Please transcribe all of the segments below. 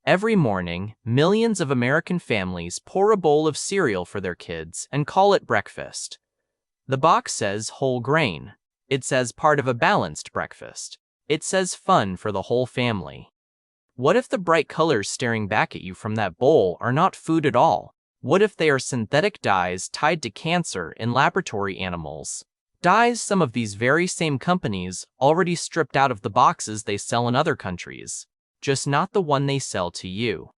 Every morning, millions of American families pour a bowl of cereal for their kids and call it breakfast. The box says whole grain. It says part of a balanced breakfast. It says fun for the whole family. What if the bright colors staring back at you from that bowl are not food at all? What if they are synthetic dyes tied to cancer in laboratory animals? Dyes some of these very same companies already stripped out of the boxes they sell in other countries, just not the one they sell to you.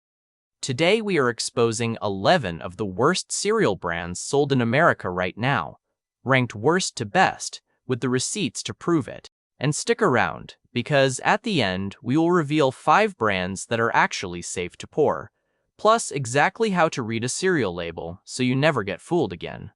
Today we are exposing 11 of the worst cereal brands sold in America right now, ranked worst to best, with the receipts to prove it. And stick around, because at the end we will reveal 5 brands that are actually safe to pour, plus exactly how to read a cereal label so you never get fooled again.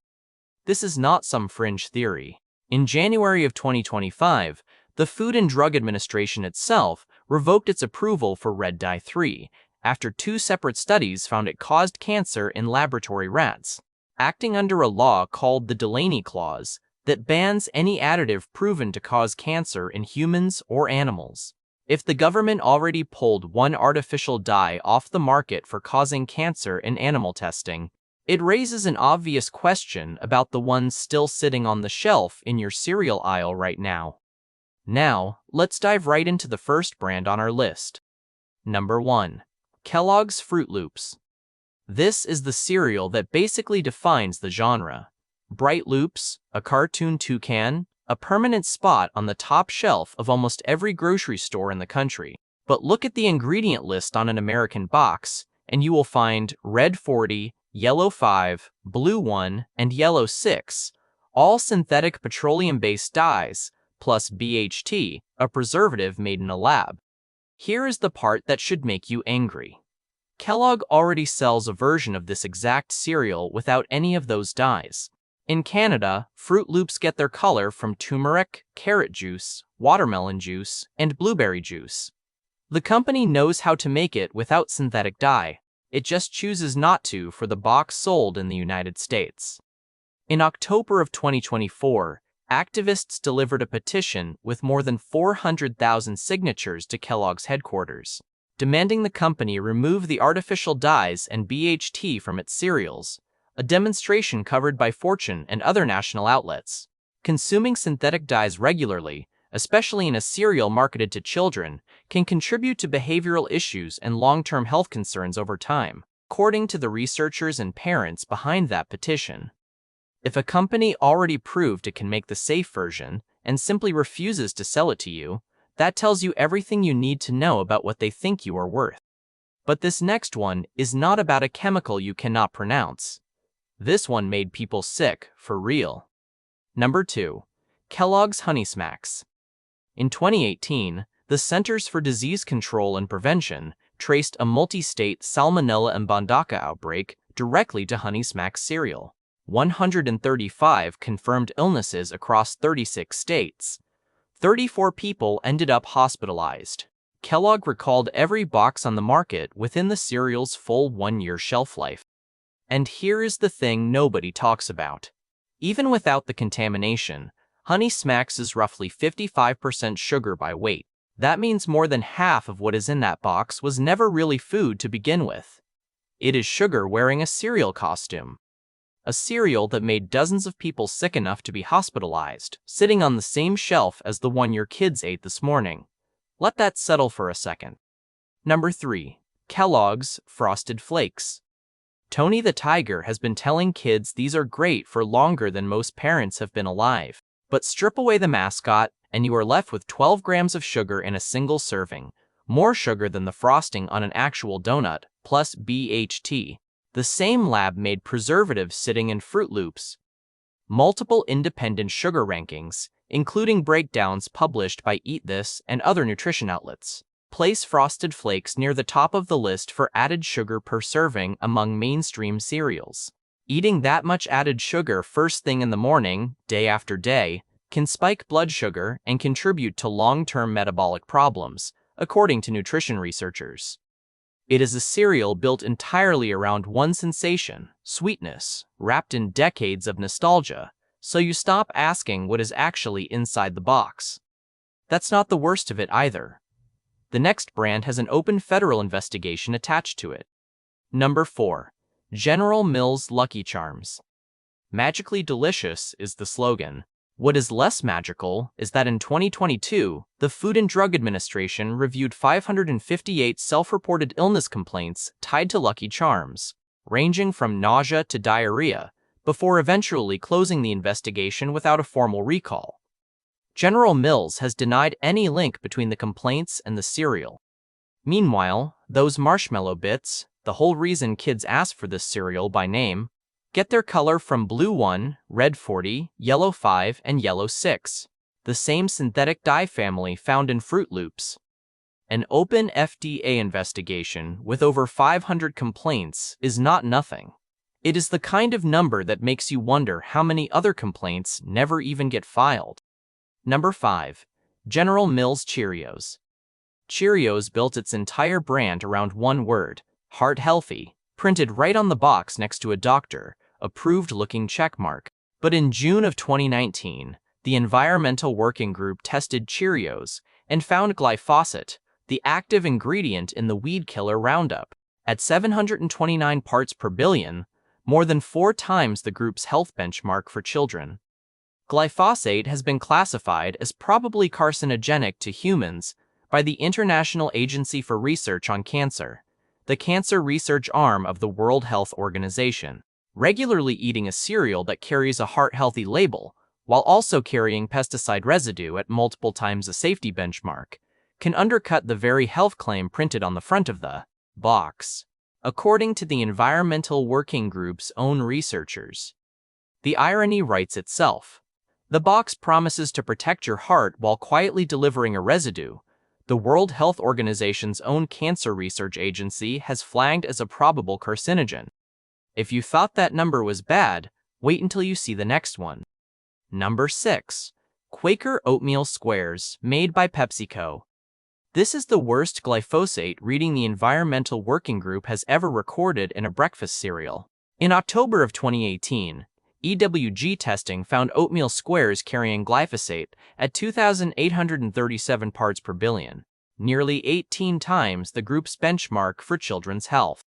This is not some fringe theory. In January of 2025, the Food and Drug Administration itself revoked its approval for Red Dye 3 after 2 separate studies found it caused cancer in laboratory rats, acting under a law called the Delaney Clause that bans any additive proven to cause cancer in humans or animals. If the government already pulled one artificial dye off the market for causing cancer in animal testing, it raises an obvious question about the ones still sitting on the shelf in your cereal aisle right now. Now, let's dive right into the first brand on our list. Number 1. Kellogg's Froot Loops. This is the cereal that basically defines the genre. Bright loops, a cartoon toucan, a permanent spot on the top shelf of almost every grocery store in the country. But look at the ingredient list on an American box, and you will find red 40, yellow 5, blue 1, and yellow 6, all synthetic petroleum-based dyes, plus BHT, a preservative made in a lab. Here is the part that should make you angry. Kellogg already sells a version of this exact cereal without any of those dyes. In Canada, Froot Loops get their color from turmeric, carrot juice, watermelon juice, and blueberry juice. The company knows how to make it without synthetic dye. It just chooses not to for the box sold in the United States. In October of 2024, activists delivered a petition with more than 400,000 signatures to Kellogg's headquarters, demanding the company remove the artificial dyes and BHT from its cereals, a demonstration covered by Fortune and other national outlets. Consuming synthetic dyes regularly, especially in a cereal marketed to children, can contribute to behavioral issues and long-term health concerns over time, according to the researchers and parents behind that petition. If a company already proved it can make the safe version and simply refuses to sell it to you, that tells you everything you need to know about what they think you are worth. But this next one is not about a chemical you cannot pronounce. This one made people sick, for real. Number 2. Kellogg's Honey Smacks. In 2018, the Centers for Disease Control and Prevention traced a multi-state Salmonella and outbreak directly to Honey Smacks cereal. 135 confirmed illnesses across 36 states. 34 people ended up hospitalized. Kellogg recalled every box on the market within the cereal's full 1-year shelf life. And here is the thing nobody talks about. Even without the contamination, Honey Smacks is roughly 55% sugar by weight. That means more than half of what is in that box was never really food to begin with. It is sugar wearing a cereal costume. A cereal that made dozens of people sick enough to be hospitalized, sitting on the same shelf as the one your kids ate this morning. Let that settle for a second. Number 3. Kellogg's Frosted Flakes. Tony the Tiger has been telling kids these are great for longer than most parents have been alive. But strip away the mascot, and you are left with 12 grams of sugar in a single serving, more sugar than the frosting on an actual donut, plus BHT. The same lab made preservatives sitting in Froot Loops. Multiple independent sugar rankings, including breakdowns published by Eat This and other nutrition outlets, place Frosted Flakes near the top of the list for added sugar per serving among mainstream cereals. Eating that much added sugar first thing in the morning, day after day, can spike blood sugar and contribute to long-term metabolic problems, according to nutrition researchers. It is a cereal built entirely around one sensation, sweetness, wrapped in decades of nostalgia, so you stop asking what is actually inside the box. That's not the worst of it either. The next brand has an open federal investigation attached to it. Number 4. General Mills Lucky Charms. Magically delicious is the slogan. What is less magical is that in 2022, the Food and Drug Administration reviewed 558 self-reported illness complaints tied to Lucky Charms, ranging from nausea to diarrhea, before eventually closing the investigation without a formal recall. General Mills has denied any link between the complaints and the cereal. Meanwhile, those marshmallow bits, the whole reason kids ask for this cereal by name, get their color from blue 1, red 40, yellow 5, and yellow 6, the same synthetic dye family found in Froot Loops. An open FDA investigation with over 500 complaints is not nothing. It is the kind of number that makes you wonder how many other complaints never even get filed. Number 5. General Mills Cheerios. Cheerios built its entire brand around one word, heart healthy, printed right on the box next to a doctor-approved-looking checkmark. But in June of 2019, the Environmental Working Group tested Cheerios and found glyphosate, the active ingredient in the weed killer Roundup, at 729 parts per billion, more than 4 times the group's health benchmark for children. Glyphosate has been classified as probably carcinogenic to humans by the International Agency for Research on Cancer, the cancer research arm of the World Health Organization. Regularly eating a cereal that carries a heart-healthy label, while also carrying pesticide residue at multiple times a safety benchmark, can undercut the very health claim printed on the front of the box, according to the Environmental Working Group's own researchers. The irony writes itself. The box promises to protect your heart while quietly delivering a residue the World Health Organization's own cancer research agency has flagged as a probable carcinogen. If you thought that number was bad, wait until you see the next one. Number 6. Quaker Oatmeal Squares, made by PepsiCo. This is the worst glyphosate reading the Environmental Working Group has ever recorded in a breakfast cereal. In October of 2018, EWG testing found oatmeal squares carrying glyphosate at 2,837 parts per billion, nearly 18 times the group's benchmark for children's health.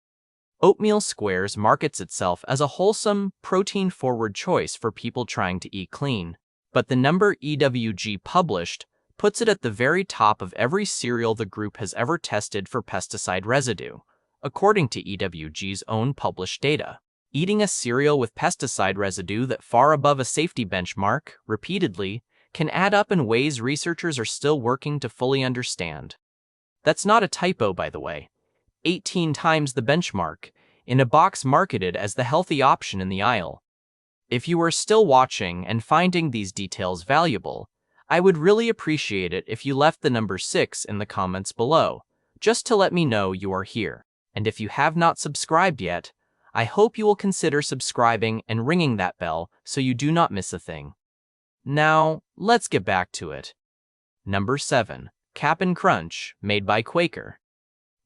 Oatmeal Squares markets itself as a wholesome, protein-forward choice for people trying to eat clean, but the number EWG published puts it at the very top of every cereal the group has ever tested for pesticide residue, according to EWG's own published data. Eating a cereal with pesticide residue that far above a safety benchmark, repeatedly, can add up in ways researchers are still working to fully understand. That's not a typo, by the way. 18 times the benchmark, in a box marketed as the healthy option in the aisle. If you are still watching and finding these details valuable, I would really appreciate it if you left the number 6 in the comments below, just to let me know you are here. And if you have not subscribed yet, I hope you will consider subscribing and ringing that bell so you do not miss a thing. Now, let's get back to it. Number 7. Cap'n Crunch, made by Quaker.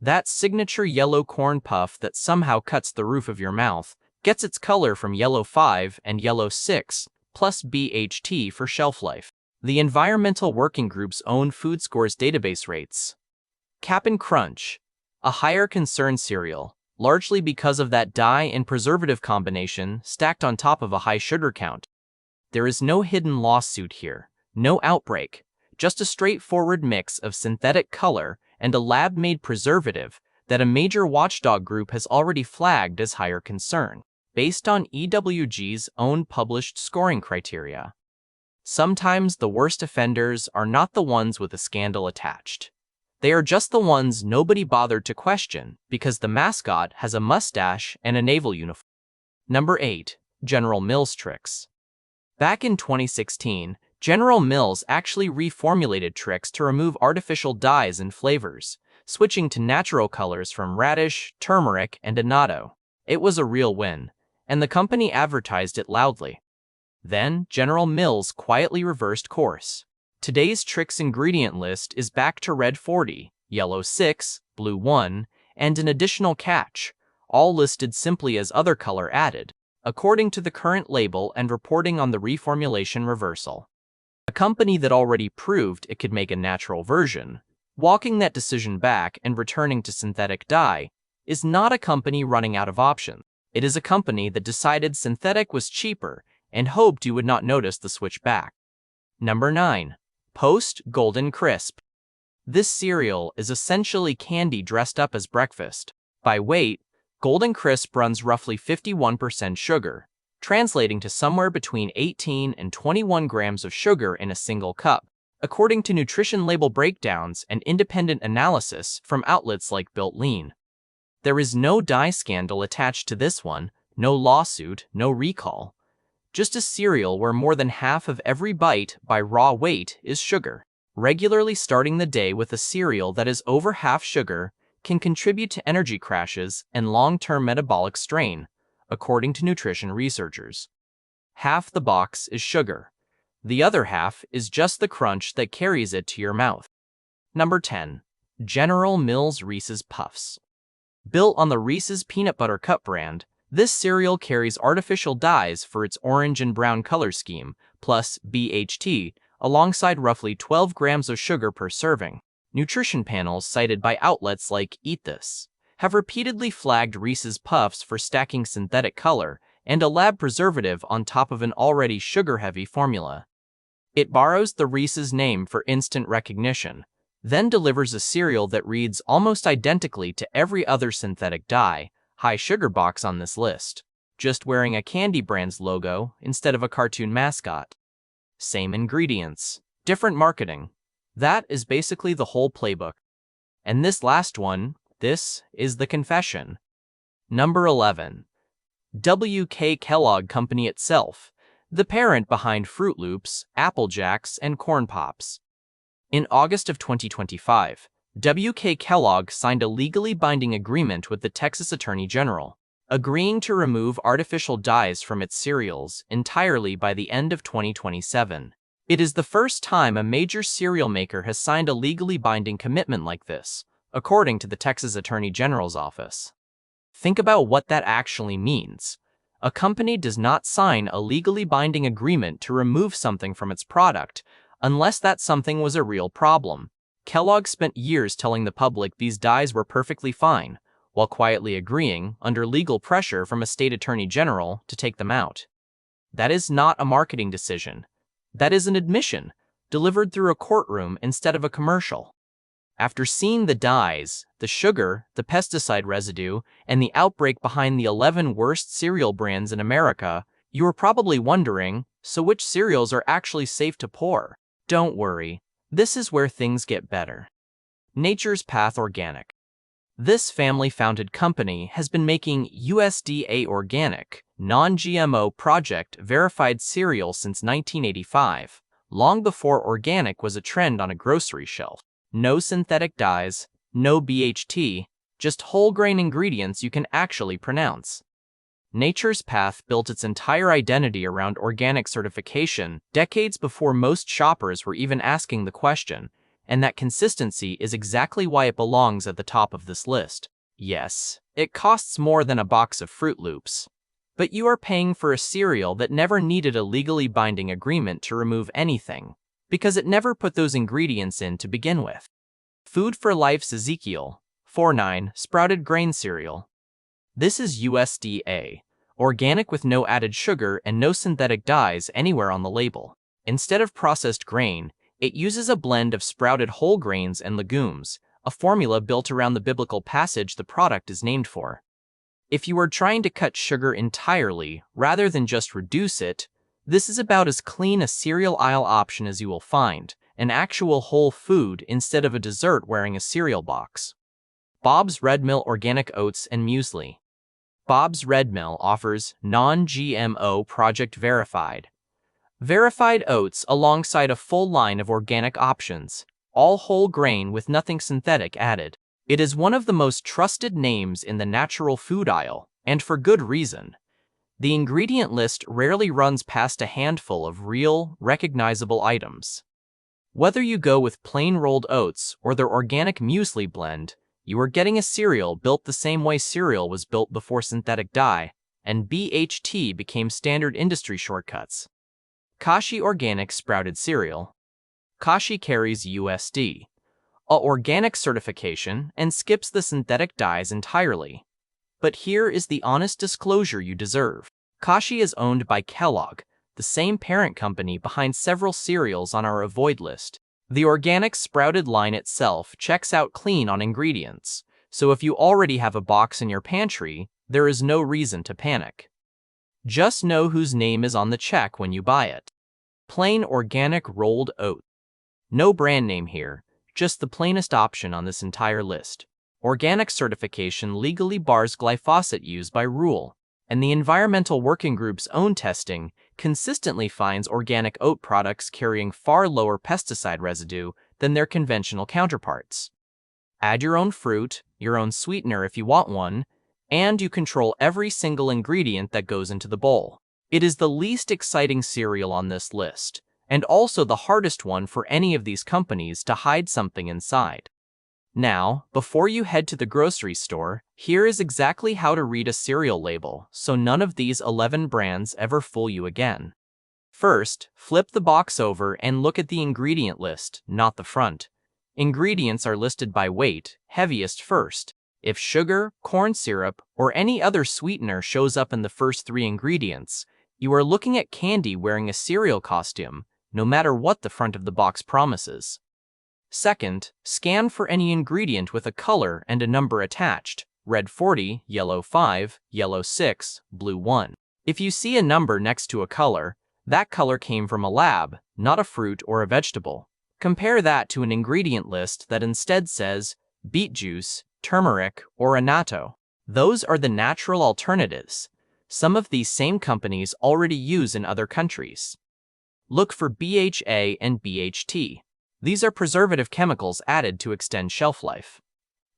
That signature yellow corn puff that somehow cuts the roof of your mouth gets its color from yellow 5 and yellow 6, plus BHT for shelf life. The Environmental Working Group's own food scores database rates Cap'n Crunch, a higher concern cereal, largely because of that dye and preservative combination stacked on top of a high sugar count. There is no hidden lawsuit here, no outbreak, just a straightforward mix of synthetic color and a lab-made preservative that a major watchdog group has already flagged as higher concern, based on EWG's own published scoring criteria. Sometimes the worst offenders are not the ones with a scandal attached. They are just the ones nobody bothered to question because the mascot has a mustache and a naval uniform. Number 8. General Mills Tricks. Back in 2016, General Mills actually reformulated Trix to remove artificial dyes and flavors, switching to natural colors from radish, turmeric, and annatto. It was a real win, and the company advertised it loudly. Then, General Mills quietly reversed course. Today's Trix ingredient list is back to red 40, yellow 6, blue 1, and an additional catch, all listed simply as other color added, according to the current label and reporting on the reformulation reversal. A company that already proved it could make a natural version, Walking that decision back and returning to synthetic dye is not a company running out of options. It is a company that decided synthetic was cheaper and hoped you would not notice the switch back. Number 9. Post Golden Crisp. This cereal is essentially candy dressed up as breakfast. By weight, Golden Crisp runs roughly 51% sugar, translating to somewhere between 18 and 21 grams of sugar in a single cup, according to nutrition label breakdowns and independent analysis from outlets like Built Lean. There is no dye scandal attached to this one, no lawsuit, no recall. Just a cereal where more than half of every bite by raw weight is sugar. Regularly starting the day with a cereal that is over half sugar can contribute to energy crashes and long-term metabolic strain, according to nutrition researchers. Half the box is sugar. The other half is just the crunch that carries it to your mouth. Number 10. General Mills Reese's Puffs. Built on the Reese's Peanut Butter Cup brand, this cereal carries artificial dyes for its orange and brown color scheme, plus BHT, alongside roughly 12 grams of sugar per serving. Nutrition panels cited by outlets like Eat This have repeatedly flagged Reese's Puffs for stacking synthetic color and a lab preservative on top of an already sugar-heavy formula. It borrows the Reese's name for instant recognition, then delivers a cereal that reads almost identically to every other synthetic dye, high sugar box on this list, just wearing a candy brand's logo instead of a cartoon mascot. Same ingredients, different marketing. That is basically the whole playbook. And this last one, this is the confession. Number 11. W.K. Kellogg Company itself, the parent behind Froot Loops, Apple Jacks, and Corn Pops. In August of 2025, W.K. Kellogg signed a legally binding agreement with the Texas Attorney General, agreeing to remove artificial dyes from its cereals entirely by the end of 2027. It is the first time a major cereal maker has signed a legally binding commitment like this, according to the Texas Attorney General's office. Think about what that actually means. A company does not sign a legally binding agreement to remove something from its product unless that something was a real problem. Kellogg spent years telling the public these dyes were perfectly fine, while quietly agreeing, under legal pressure from a state attorney general, to take them out. That is not a marketing decision. That is an admission, delivered through a courtroom instead of a commercial. After seeing the dyes, the sugar, the pesticide residue, and the outbreak behind the 11 worst cereal brands in America, you are probably wondering, so which cereals are actually safe to pour? Don't worry, this is where things get better. Nature's Path Organic. This family-founded company has been making USDA organic, non-GMO project-verified cereal since 1985, long before organic was a trend on a grocery shelf. No synthetic dyes, no BHT, just whole grain ingredients you can actually pronounce. Nature's Path built its entire identity around organic certification decades before most shoppers were even asking the question, and that consistency is exactly why it belongs at the top of this list. Yes, it costs more than a box of Froot Loops, but you are paying for a cereal that never needed a legally binding agreement to remove anything, because it never put those ingredients in to begin with. Food for Life's Ezekiel 4-9 Sprouted Grain Cereal. This is USDA, organic with no added sugar and no synthetic dyes anywhere on the label. Instead of processed grain, it uses a blend of sprouted whole grains and legumes, a formula built around the biblical passage the product is named for. If you are trying to cut sugar entirely rather than just reduce it, this is about as clean a cereal aisle option as you will find, an actual whole food instead of a dessert wearing a cereal box. Bob's Red Mill Organic Oats and Muesli. Bob's Red Mill offers non-GMO project verified oats alongside a full line of organic options, all whole grain with nothing synthetic added. It is one of the most trusted names in the natural food aisle, and for good reason. The ingredient list rarely runs past a handful of real, recognizable items. Whether you go with plain rolled oats or their organic muesli blend, you are getting a cereal built the same way cereal was built before synthetic dye, and BHT became standard industry shortcuts. Kashi Organic Sprouted Cereal. Kashi carries USD, a organic certification and skips the synthetic dyes entirely. But here is the honest disclosure you deserve. Kashi is owned by Kellogg, the same parent company behind several cereals on our avoid list. The organic sprouted line itself checks out clean on ingredients, so if you already have a box in your pantry, there is no reason to panic. Just know whose name is on the check when you buy it. Plain organic rolled oat. No brand name here, just the plainest option on this entire list. Organic certification legally bars glyphosate use by rule, and the Environmental Working Group's own testing consistently finds organic oat products carrying far lower pesticide residue than their conventional counterparts. Add your own fruit, your own sweetener if you want one, and you control every single ingredient that goes into the bowl. It is the least exciting cereal on this list, and also the hardest one for any of these companies to hide something inside. Now, before you head to the grocery store, here is exactly how to read a cereal label so none of these 11 brands ever fool you again. First, flip the box over and look at the ingredient list, not the front. Ingredients are listed by weight, heaviest first. If sugar, corn syrup, or any other sweetener shows up in the first 3 ingredients, you are looking at candy wearing a cereal costume, no matter what the front of the box promises. Second, scan for any ingredient with a color and a number attached: red 40, yellow 5, yellow 6, blue 1. If you see a number next to a color, that color came from a lab, not a fruit or a vegetable. Compare that to an ingredient list that instead says beet juice, turmeric, or annatto. Those are the natural alternatives some of these same companies already use in other countries. Look for BHA and BHT. These are preservative chemicals added to extend shelf life.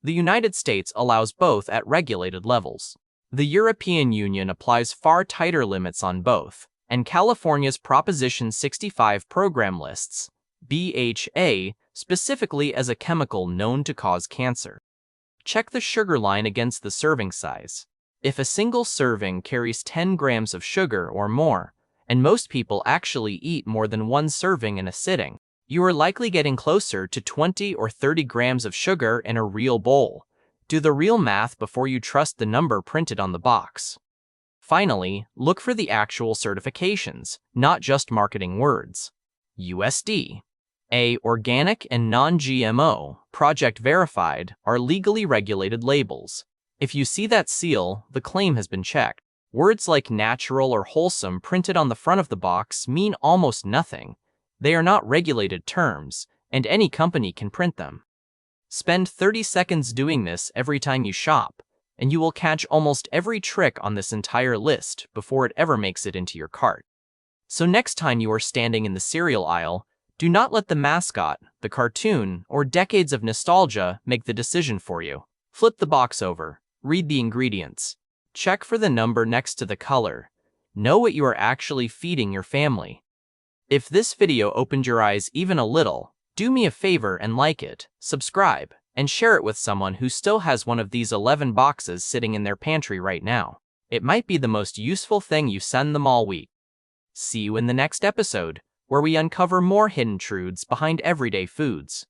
The United States allows both at regulated levels. The European Union applies far tighter limits on both, and California's Proposition 65 program lists BHA specifically as a chemical known to cause cancer. Check the sugar line against the serving size. If a single serving carries 10 grams of sugar or more, and most people actually eat more than 1 serving in a sitting, you are likely getting closer to 20 or 30 grams of sugar in a real bowl. Do the real math before you trust the number printed on the box. Finally, look for the actual certifications, not just marketing words. USDA, organic and non-GMO, project verified, are legally regulated labels. If you see that seal, the claim has been checked. Words like natural or wholesome printed on the front of the box mean almost nothing. They are not regulated terms, and any company can print them. Spend 30 seconds doing this every time you shop, and you will catch almost every trick on this entire list before it ever makes it into your cart. So next time you are standing in the cereal aisle, do not let the mascot, the cartoon, or decades of nostalgia make the decision for you. Flip the box over, read the ingredients, check for the number next to the color. Know what you are actually feeding your family. If this video opened your eyes even a little, do me a favor and like it, subscribe, and share it with someone who still has one of these 11 boxes sitting in their pantry right now. It might be the most useful thing you send them all week. See you in the next episode, where we uncover more hidden truths behind everyday foods.